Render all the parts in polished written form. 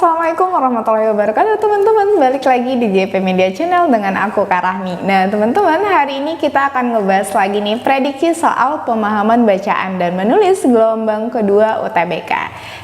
Assalamualaikum warahmatullahi wabarakatuh teman-teman, balik lagi di GP Media Channel dengan aku Kak Rahmi. Nah teman-teman, hari ini kita akan ngebahas lagi nih prediksi soal pemahaman bacaan dan menulis gelombang kedua UTBK.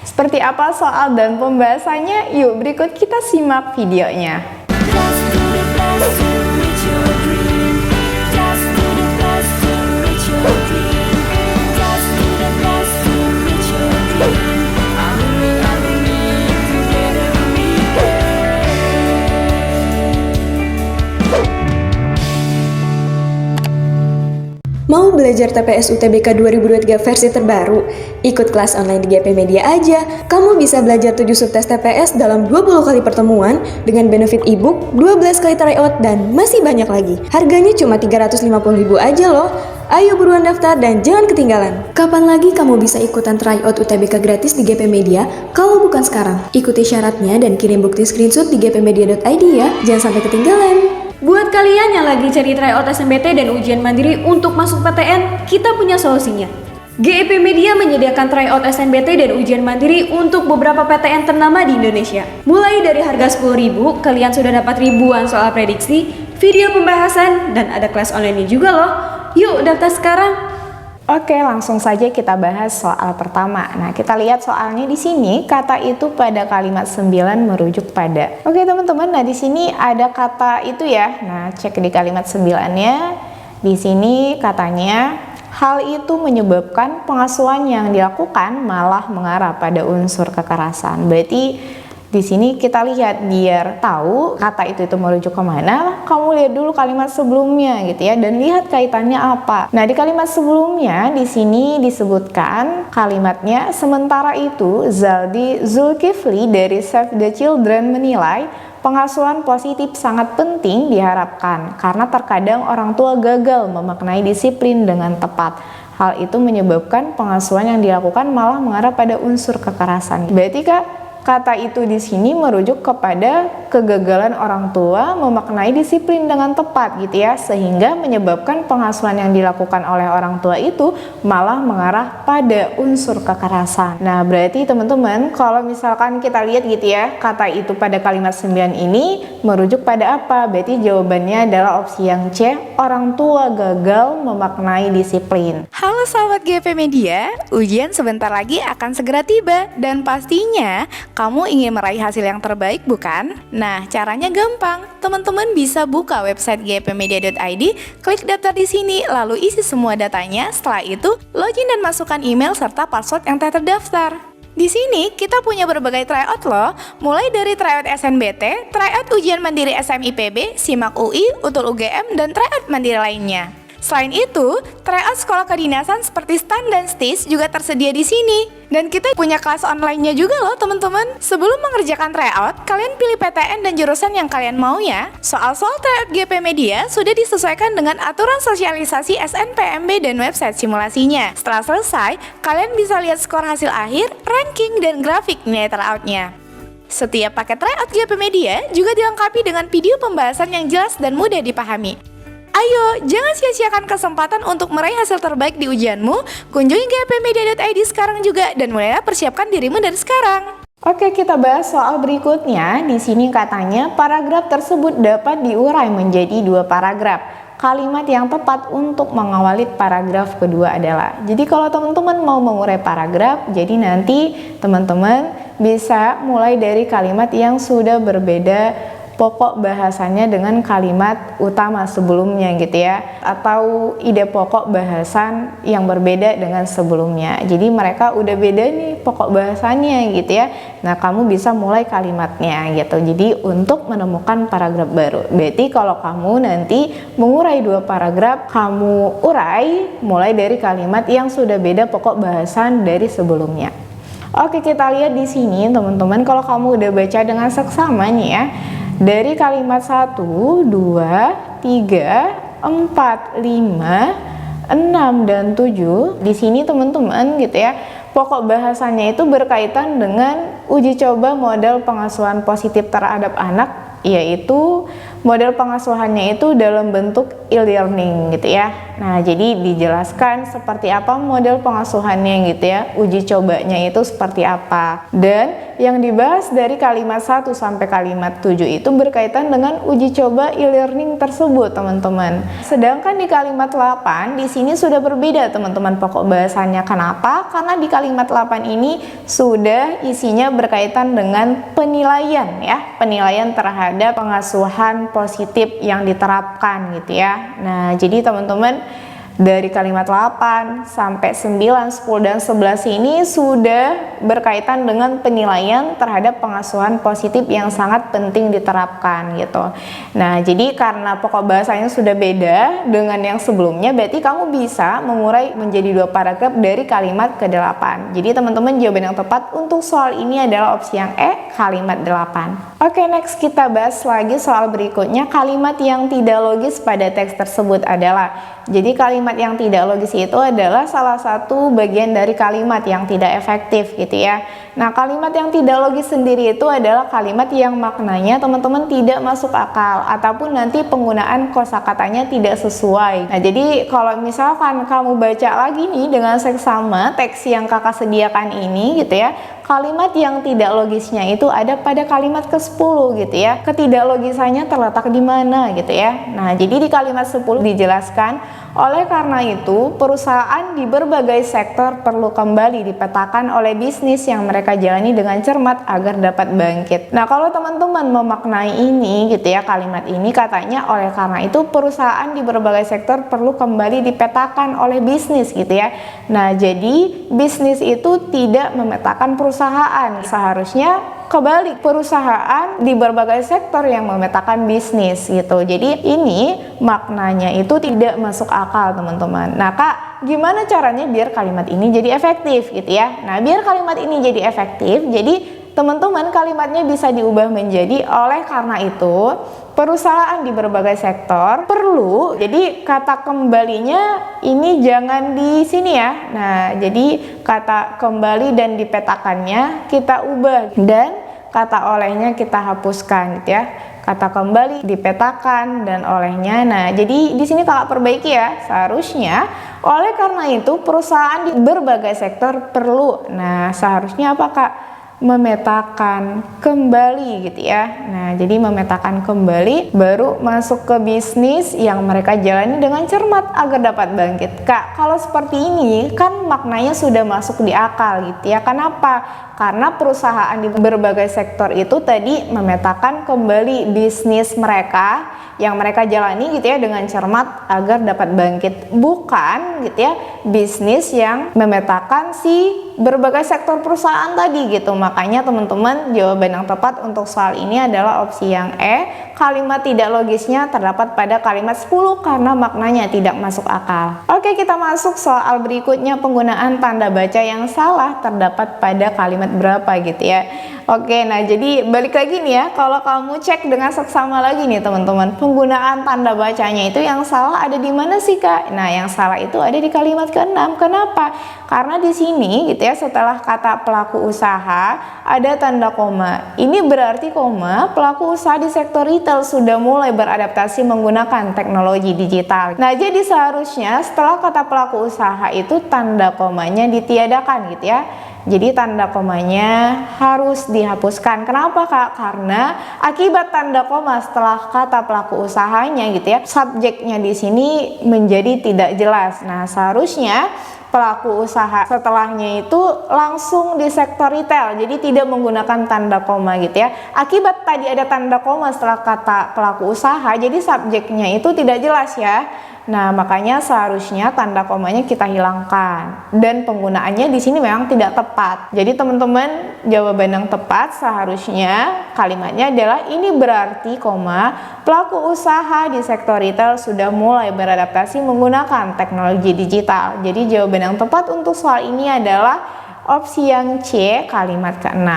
Seperti apa soal dan pembahasannya? Yuk berikut kita simak videonya. Mau belajar TPS UTBK 2023 versi terbaru? Ikut kelas online di GP Media aja. Kamu bisa belajar 7 subtes TPS dalam 20 kali pertemuan dengan benefit ebook, 12 kali tryout, dan masih banyak lagi. Harganya cuma 350.000 aja loh. Ayo buruan daftar dan jangan ketinggalan. Kapan lagi kamu bisa ikutan tryout UTBK gratis di GP Media kalau bukan sekarang? Ikuti syaratnya dan kirim bukti screenshot di gpmedia.id ya. Jangan sampai ketinggalan. Buat kalian yang lagi cari tryout SNMPT dan ujian mandiri untuk masuk PTN, kita punya solusinya. GEP Media menyediakan tryout SNMPT dan ujian mandiri untuk beberapa PTN ternama di Indonesia. Mulai dari harga 10.000, kalian sudah dapat ribuan soal prediksi, video pembahasan, dan ada kelas online juga loh. Yuk daftar sekarang. Oke, langsung saja kita bahas soal pertama. Nah, kita lihat soalnya di sini kata itu pada kalimat 9 merujuk pada. Oke, teman-teman. Nah, di sini ada kata itu ya. Nah, cek di kalimat 9-nya. Di sini katanya hal itu menyebabkan pengasuhan yang dilakukan malah mengarah pada unsur kekerasan. Berarti di sini kita lihat biar tahu kata itu merujuk kemana, kamu lihat dulu kalimat sebelumnya gitu ya, dan lihat kaitannya apa. Nah di kalimat sebelumnya di sini disebutkan kalimatnya, sementara itu Zaldi Zulkifli dari Save the Children menilai pengasuhan positif sangat penting diharapkan karena terkadang orang tua gagal memaknai disiplin dengan tepat. Hal itu menyebabkan pengasuhan yang dilakukan malah mengarah pada unsur kekerasan. Berarti kata itu di sini merujuk kepada kegagalan orang tua memaknai disiplin dengan tepat gitu ya, sehingga menyebabkan pengasuhan yang dilakukan oleh orang tua itu malah mengarah pada unsur kekerasan. Nah, berarti teman-teman kalau misalkan kita lihat gitu ya, kata itu pada kalimat 9 ini merujuk pada apa? Berarti jawabannya adalah opsi yang C, orang tua gagal memaknai disiplin. Halo sahabat GP Media, ujian sebentar lagi akan segera tiba dan pastinya kamu ingin meraih hasil yang terbaik bukan? Nah, caranya gampang. Teman-teman bisa buka website gpmedia.id, klik daftar di sini, lalu isi semua datanya. Setelah itu, login dan masukkan email serta password yang telah terdaftar. Di sini kita punya berbagai tryout loh, mulai dari tryout SNBT, tryout ujian mandiri SMIPB, SIMAK UI, UTUL UGM, dan tryout mandiri lainnya. Selain itu, tryout sekolah kedinasan seperti STAN dan STIS juga tersedia di sini. Dan kita punya kelas online-nya juga loh teman-teman. Sebelum mengerjakan tryout, kalian pilih PTN dan jurusan yang kalian mau ya. Soal-soal tryout GP Media sudah disesuaikan dengan aturan sosialisasi SNPMB dan website simulasinya. Setelah selesai, kalian bisa lihat skor hasil akhir, ranking, dan grafik nilai tryout-nya. Setiap paket tryout GP Media juga dilengkapi dengan video pembahasan yang jelas dan mudah dipahami. Ayo, jangan sia-siakan kesempatan untuk meraih hasil terbaik di ujianmu. Kunjungi gpmedia.id sekarang juga dan mulailah persiapkan dirimu dari sekarang. Oke, kita bahas soal berikutnya. Di sini katanya paragraf tersebut dapat diurai menjadi 2 paragraf. Kalimat yang tepat untuk mengawali paragraf kedua adalah. Jadi kalau teman-teman mau mengurai paragraf, jadi nanti teman-teman bisa mulai dari kalimat yang sudah berbeda pokok bahasannya dengan kalimat utama sebelumnya gitu ya, atau ide pokok bahasan yang berbeda dengan sebelumnya. Jadi mereka udah beda nih pokok bahasannya gitu ya. Nah, kamu bisa mulai kalimatnya gitu. Jadi untuk menemukan paragraf baru. Berarti kalau kamu nanti mengurai 2 paragraf, kamu urai mulai dari kalimat yang sudah beda pokok bahasan dari sebelumnya. Oke, kita lihat di sini teman-teman, kalau kamu udah baca dengan seksama nih ya. Dari kalimat 1, 2, 3, 4, 5, 6, dan 7. Di sini teman-teman gitu ya, pokok bahasannya itu berkaitan dengan uji coba model pengasuhan positif terhadap anak, yaitu model pengasuhannya itu dalam bentuk e-learning gitu ya. Nah, jadi dijelaskan seperti apa model pengasuhannya gitu ya, uji cobanya itu seperti apa. Dan yang dibahas dari kalimat 1 sampai kalimat 7 itu berkaitan dengan uji coba e-learning tersebut, teman-teman. Sedangkan di kalimat 8 di sini sudah berbeda, teman-teman, pokok bahasannya. Kenapa? Karena di kalimat 8 ini sudah isinya berkaitan dengan penilaian ya, penilaian terhadap pengasuhan positif yang diterapkan gitu ya. Nah, jadi teman-teman, dari kalimat 8 sampai 9, 10, dan 11 ini sudah berkaitan dengan penilaian terhadap pengasuhan positif yang sangat penting diterapkan gitu. Nah, jadi karena pokok bahasanya sudah beda dengan yang sebelumnya, berarti kamu bisa mengurai menjadi 2 paragraf dari kalimat ke-8. Jadi teman-teman, jawaban yang tepat untuk soal ini adalah opsi yang E, kalimat 8. Oke, next kita bahas lagi soal berikutnya. Kalimat yang tidak logis pada teks tersebut adalah, jadi kalimat yang tidak logis itu adalah salah satu bagian dari kalimat yang tidak efektif gitu ya. Nah, kalimat yang tidak logis sendiri itu adalah kalimat yang maknanya teman-teman tidak masuk akal ataupun nanti penggunaan kosakatanya tidak sesuai. Nah, jadi kalau misalkan kamu baca lagi nih dengan seksama teks yang kakak sediakan ini gitu ya, kalimat yang tidak logisnya itu ada pada kalimat ke-10 gitu ya. Ketidaklogisannya terletak di mana gitu ya. Nah, jadi di kalimat 10 dijelaskan, oleh karena itu perusahaan di berbagai sektor perlu kembali dipetakan oleh bisnis yang mereka jalani dengan cermat agar dapat bangkit. Nah, kalau teman-teman memaknai ini gitu ya, kalimat ini katanya oleh karena itu perusahaan di berbagai sektor perlu kembali dipetakan oleh bisnis gitu ya. Nah, jadi bisnis itu tidak memetakan perusahaan, seharusnya kebalik, perusahaan di berbagai sektor yang memetakan bisnis gitu. Jadi ini maknanya itu tidak masuk akal, teman-teman. Nah, Kak, gimana caranya biar kalimat ini jadi efektif gitu ya? Nah, biar kalimat ini jadi efektif, jadi teman-teman kalimatnya bisa diubah menjadi oleh karena itu perusahaan di berbagai sektor perlu. Jadi kata kembalinya ini jangan di sini ya. Nah, jadi kata kembali dan dipetakannya kita ubah dan kata olehnya kita hapuskan gitu ya. Kata kembali dipetakan dan olehnya. Nah, jadi di sini kakak perbaiki ya. Seharusnya oleh karena itu perusahaan di berbagai sektor perlu. Nah, seharusnya apa, Kak? Memetakan kembali gitu ya. Nah, jadi memetakan kembali baru masuk ke bisnis yang mereka jalani dengan cermat agar dapat bangkit. Kak, kalau seperti ini kan maknanya sudah masuk di akal gitu ya. Kenapa? Karena perusahaan di berbagai sektor itu tadi memetakan kembali bisnis mereka yang mereka jalani gitu ya dengan cermat agar dapat bangkit, bukan gitu ya bisnis yang memetakan si berbagai sektor perusahaan tadi gitu. Makanya teman-teman, jawaban yang tepat untuk soal ini adalah opsi yang E, kalimat tidak logisnya terdapat pada kalimat 10 karena maknanya tidak masuk akal. Oke, kita masuk soal berikutnya, penggunaan tanda baca yang salah terdapat pada kalimat berapa gitu ya. Oke, nah jadi balik lagi nih ya, kalau kamu cek dengan seksama lagi nih teman-teman, penggunaan tanda bacanya itu yang salah ada di mana sih, Kak? Nah, yang salah itu ada di kalimat ke-6. Kenapa? Karena di sini gitu ya, setelah kata pelaku usaha ada tanda koma. Ini berarti koma pelaku usaha di sektor retail sudah mulai beradaptasi menggunakan teknologi digital. Nah, jadi seharusnya setelah kata pelaku usaha itu tanda komanya ditiadakan gitu ya. Jadi tanda komanya harus dihapuskan. Kenapa, Kak? Karena akibat tanda koma setelah kata pelaku usahanya gitu ya, subjeknya di sini menjadi tidak jelas. Nah, seharusnya pelaku usaha setelahnya itu langsung di sektor retail, jadi tidak menggunakan tanda koma gitu ya. Akibat tadi ada tanda koma setelah kata pelaku usaha, jadi subjeknya itu tidak jelas ya. Nah, makanya seharusnya tanda komanya kita hilangkan dan penggunaannya di sini memang tidak tepat. Jadi teman-teman, jawaban yang tepat seharusnya kalimatnya adalah ini berarti koma pelaku usaha di sektor retail sudah mulai beradaptasi menggunakan teknologi digital. Jadi jawaban yang tepat untuk soal ini adalah opsi yang C, kalimat ke-6.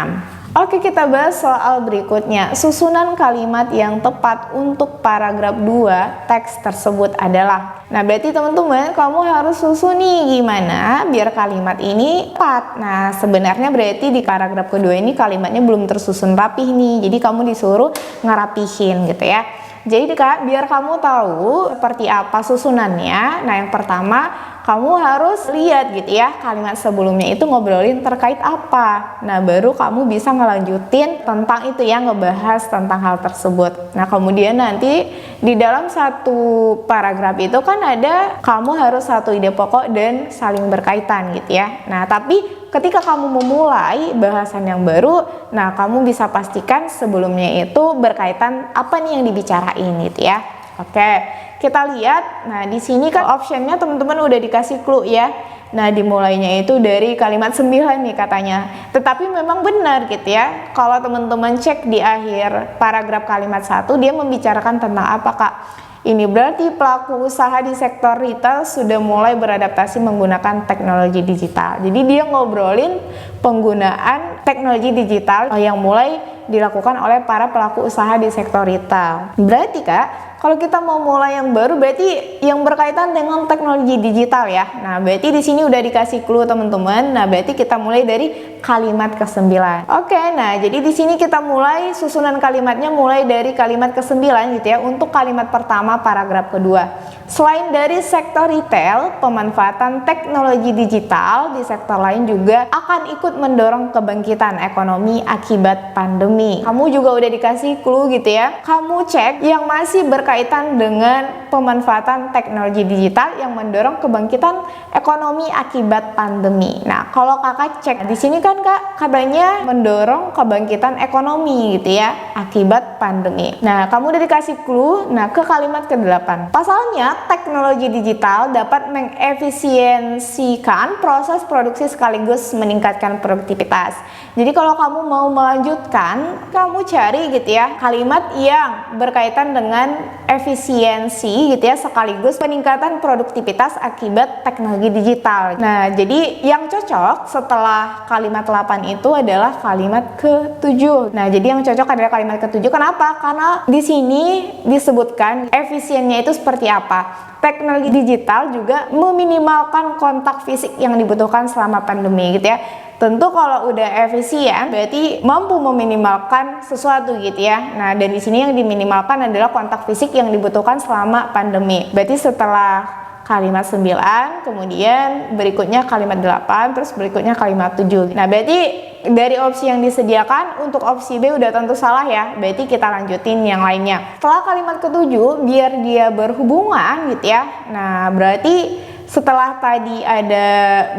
Oke, kita bahas soal berikutnya. Susunan kalimat yang tepat untuk paragraf 2 teks tersebut adalah. Nah, berarti teman-teman kamu harus susun nih gimana biar kalimat ini tepat. Nah, sebenarnya berarti di paragraf kedua ini kalimatnya belum tersusun rapih nih. Jadi kamu disuruh ngerapihin gitu ya. Jadi Kak, biar kamu tahu seperti apa susunannya. Nah, yang pertama kamu harus lihat gitu ya, kalimat sebelumnya itu ngobrolin terkait apa. Nah, baru kamu bisa ngelanjutin tentang itu ya, ngebahas tentang hal tersebut. Nah, kemudian nanti di dalam satu paragraf itu kan ada kamu harus satu ide pokok dan saling berkaitan gitu ya. Nah, tapi ketika kamu memulai bahasan yang baru, nah kamu bisa pastikan sebelumnya itu berkaitan apa nih yang dibicarain gitu ya. Oke, kita lihat. Nah, di sini kan optionnya teman-teman udah dikasih clue ya. Nah, dimulainya itu dari kalimat 9 nih katanya. Tetapi memang benar gitu ya. Kalau teman-teman cek di akhir paragraf kalimat 1, dia membicarakan tentang apa, Kak? Ini berarti pelaku usaha di sektor retail sudah mulai beradaptasi menggunakan teknologi digital. Jadi dia ngobrolin penggunaan teknologi digital yang mulai dilakukan oleh para pelaku usaha di sektor retail. Berarti Kak, kalau kita mau mulai yang baru berarti yang berkaitan dengan teknologi digital ya. Nah, berarti di sini udah dikasih clue teman-teman. Nah, berarti kita mulai dari kalimat ke-9. Oke, nah jadi di sini kita mulai susunan kalimatnya mulai dari kalimat ke-9 gitu ya untuk kalimat pertama paragraf kedua. Selain dari sektor retail, pemanfaatan teknologi digital di sektor lain juga akan ikut mendorong kebangkitan ekonomi akibat pandemi. Kamu juga udah dikasih clue gitu ya. Kamu cek yang masih berkaitan dengan pemanfaatan teknologi digital yang mendorong kebangkitan ekonomi akibat pandemi. Nah, kalau kakak cek di sini kan Kak katanya mendorong kebangkitan ekonomi gitu ya akibat pandemi. Nah, kamu udah dikasih clue. Nah, ke kalimat ke-8. Pasalnya teknologi digital dapat mengefisiensikan proses produksi sekaligus meningkatkan produktivitas. Jadi kalau kamu mau melanjutkan, kamu cari gitu ya kalimat yang berkaitan dengan efisiensi gitu ya sekaligus peningkatan produktivitas akibat teknologi digital. Nah, jadi yang cocok setelah kalimat 8 itu adalah kalimat ke-7. Nah, jadi yang cocok adalah kalimat ke-7. Kenapa? Karena di sini disebutkan efisiennya itu seperti apa. Teknologi digital juga meminimalkan kontak fisik yang dibutuhkan selama pandemi gitu ya. Tentu kalau udah efisien berarti mampu meminimalkan sesuatu gitu ya. Nah, dan di sini yang diminimalkan adalah kontak fisik yang dibutuhkan selama pandemi. Berarti setelah kalimat 9, kemudian berikutnya kalimat 8, terus berikutnya kalimat 7. Nah, berarti dari opsi yang disediakan untuk opsi B udah tentu salah ya. Berarti kita lanjutin yang lainnya. Setelah kalimat ke-7 biar dia berhubungan gitu ya. Nah, berarti setelah tadi ada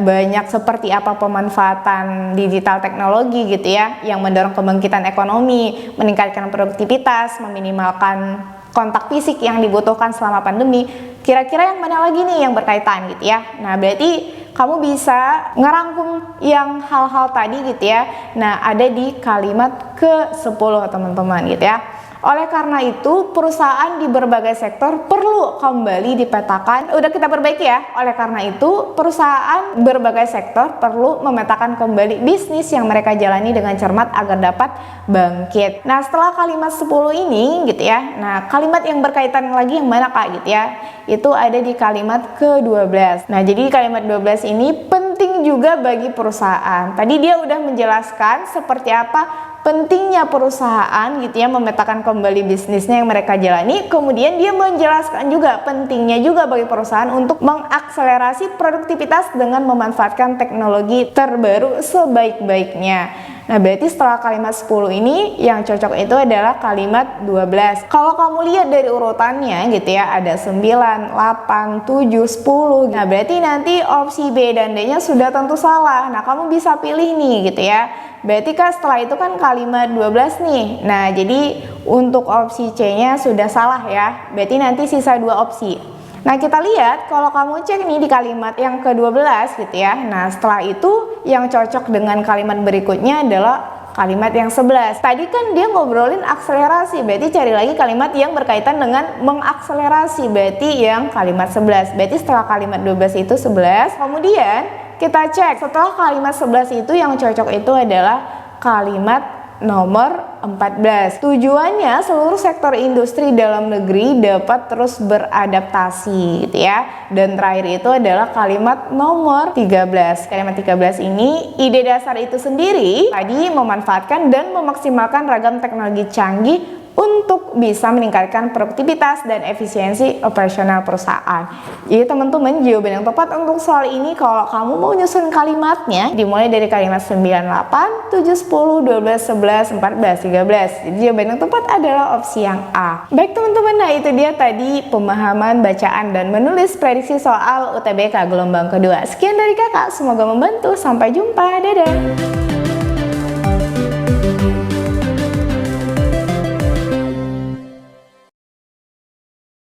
banyak seperti apa pemanfaatan digital teknologi gitu ya yang mendorong kebangkitan ekonomi, meningkatkan produktivitas, meminimalkan kontak fisik yang dibutuhkan selama pandemi. Kira-kira yang mana lagi nih yang berkaitan gitu ya. Nah, berarti kamu bisa ngerangkum yang hal-hal tadi gitu ya. Nah, ada di kalimat ke-10 teman-teman gitu ya. Oleh karena itu, perusahaan di berbagai sektor perlu kembali dipetakan. Udah kita perbaiki ya. Oleh karena itu, perusahaan berbagai sektor perlu memetakan kembali bisnis yang mereka jalani dengan cermat agar dapat bangkit. Nah, setelah kalimat 10 ini gitu ya. Nah, kalimat yang berkaitan lagi yang mana Kak gitu ya. Itu ada di kalimat ke-12. Nah, jadi kalimat 12 ini penting juga bagi perusahaan. Tadi dia udah menjelaskan seperti apa pentingnya perusahaan gitu ya memetakan kembali bisnisnya yang mereka jalani. Kemudian dia menjelaskan juga pentingnya juga bagi perusahaan untuk mengakselerasi produktivitas dengan memanfaatkan teknologi terbaru sebaik-baiknya. Nah, berarti setelah kalimat 10 ini yang cocok itu adalah kalimat 12. Kalau kamu lihat dari urutannya gitu ya, ada 9, 8, 7, 10. Nah, berarti nanti opsi B dan D-nya sudah tentu salah. Nah, kamu bisa pilih nih gitu ya. Berarti Kak setelah itu kan kalimat 12 nih. Nah, jadi untuk opsi C-nya sudah salah ya. Berarti nanti sisa 2 opsi. Nah, kita lihat kalau kamu cek nih di kalimat yang ke-12 gitu ya. Nah, setelah itu yang cocok dengan kalimat berikutnya adalah kalimat yang 11. Tadi kan dia ngobrolin akselerasi, berarti cari lagi kalimat yang berkaitan dengan mengakselerasi, berarti yang kalimat 11. Berarti setelah kalimat 12 itu 11. Kemudian kita cek setelah kalimat 11 itu yang cocok itu adalah kalimat nomor 14. Tujuannya seluruh sektor industri dalam negeri dapat terus beradaptasi gitu ya. Dan terakhir itu adalah kalimat nomor 13. Kalimat 13 ini ide dasar itu sendiri tadi memanfaatkan dan memaksimalkan ragam teknologi canggih untuk bisa meningkatkan produktivitas dan efisiensi operasional perusahaan. Jadi teman-teman, jawaban yang tepat untuk soal ini kalau kamu mau nyusun kalimatnya dimulai dari kalimat 98, 7, 10, 12, 11, 14, 13. Jadi jawaban yang tepat adalah opsi yang A. Baik teman-teman, nah itu dia tadi pemahaman, bacaan, dan menulis prediksi soal UTBK gelombang kedua. Sekian dari kakak, semoga membantu. Sampai jumpa, dadah!